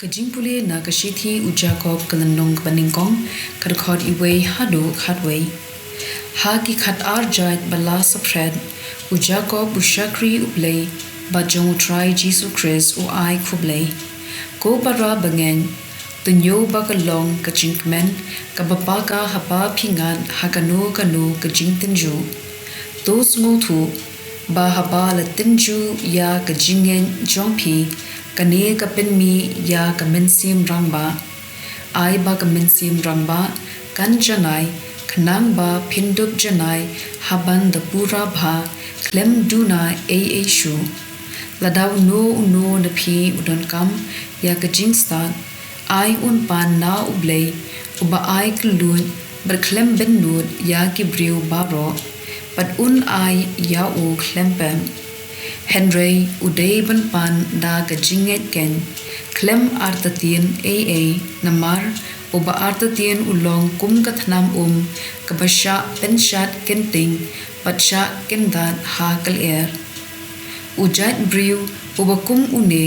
Jingpule na kashithi ujakob kalanong baningkong kadkhod iway hadu khatway. Haki khat arjait bala sapred ujakob ushakri Blei bajong try Jesu Christ u ai Blei. Ko para bangen tunyo bakalong kajinkmen kabapaka hapa pingan hakano kanu kajingtinju. Tos ngotu ba haba latinju ya kajingen jongpi kane kapenmi ya kamensim rangba ai ba kamensim rangba kan janai khnang ba phindup janai haban da pura bha klem duna a shu ladaw no na phi udon kam ya kajing stat ai un pan na Blei uba ai klun ber klem ben nud ya kibriu baro pat un ai ya u klempem Henry uday ban pan da gajinget ken klem artatien namar uba artatien ulong kum kathnam kabasha penshat kenting patsha kendat ha kaler ujat briu uba kum une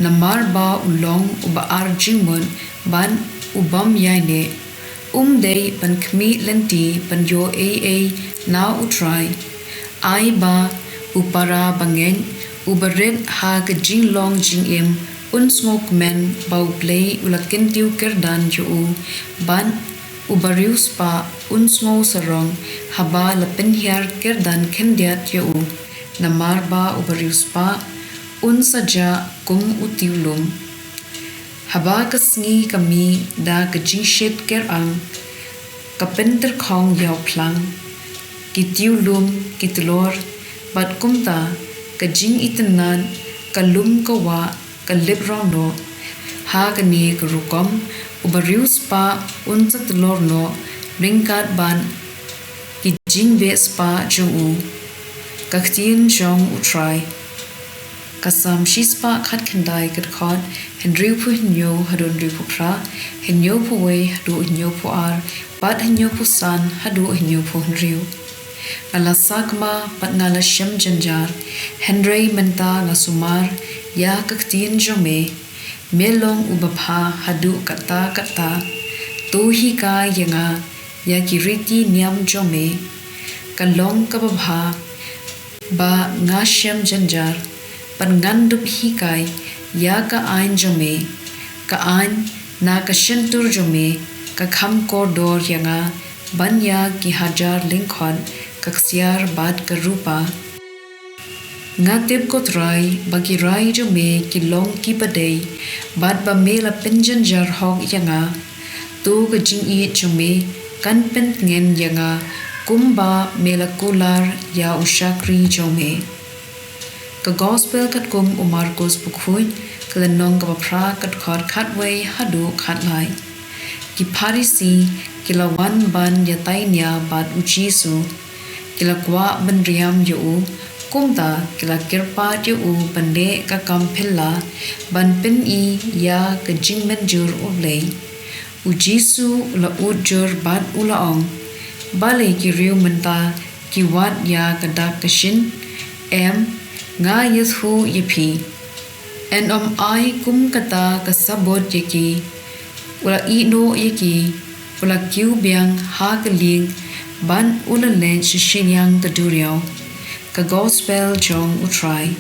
namar ba ulong uba arjingmon ban ubam yaine day ban khmi lenti ban yo na utrai ai ba upara bangen ubaret ha ka jinglong jingim unsmok men bau Blei ulakin tiu kerdan ju ban ubarius pa unsmo sarong haba lapen hiar kerdan kendiat ju namar ba ubarius pa unsaja kum utiulum haba kasngi kami da ka jingshet kerang kapenter khong yaw plang kitiulum kitlor bat kumta kajing itanan kalum kawa kalibron no ha kani karukom ubarius pa unsat lorno ringkat ban kijing vespa jung ktien jong utrai kasam shispa khat khandai kadkhot henry pu nyo hadon ri pu pra henyo pu we hadu nyo pu ar bat henyo pu san hadu henyo pu riu ngala sakma pat ngala shem janjar Henry menta ngasumar ya ktien jome melong ubapha hadu kata tuhi ka yanga ya kiriti niam jome kalong kababha ba nga shem janjar pan ngandup hikai ya ka ain jome ka ain na ka shentur jome ka kham dor yanga banya ki hajar linkhon kaksiar bad karupa ngatip kot rai bagi rai jome ki long ki padei bad ba mela penjan jar hog yanga tu ka jing I jome kan pen ngen yanga kumba mela kular ya ushakri jome ka gospel kat kum Marcos bukhui kalanong ka pra kat khot khatway hadu khatlai ki pharisi kilawan ban yatainya bad ujisu kila kwa bandriam yu kumta kila kirpa yu bande ka kampilla ban pen I ya ka jingmen jur Blei ujisu la ujur bad ulaong bale ki riu menta ki wat ya ka dak kashin nga yeshu yipi en ai kum kata ka sabot yaki ula no yaki ula kiu biang ha ka ling ban ulan len shishinyang kaduriao ka gospel jong utrai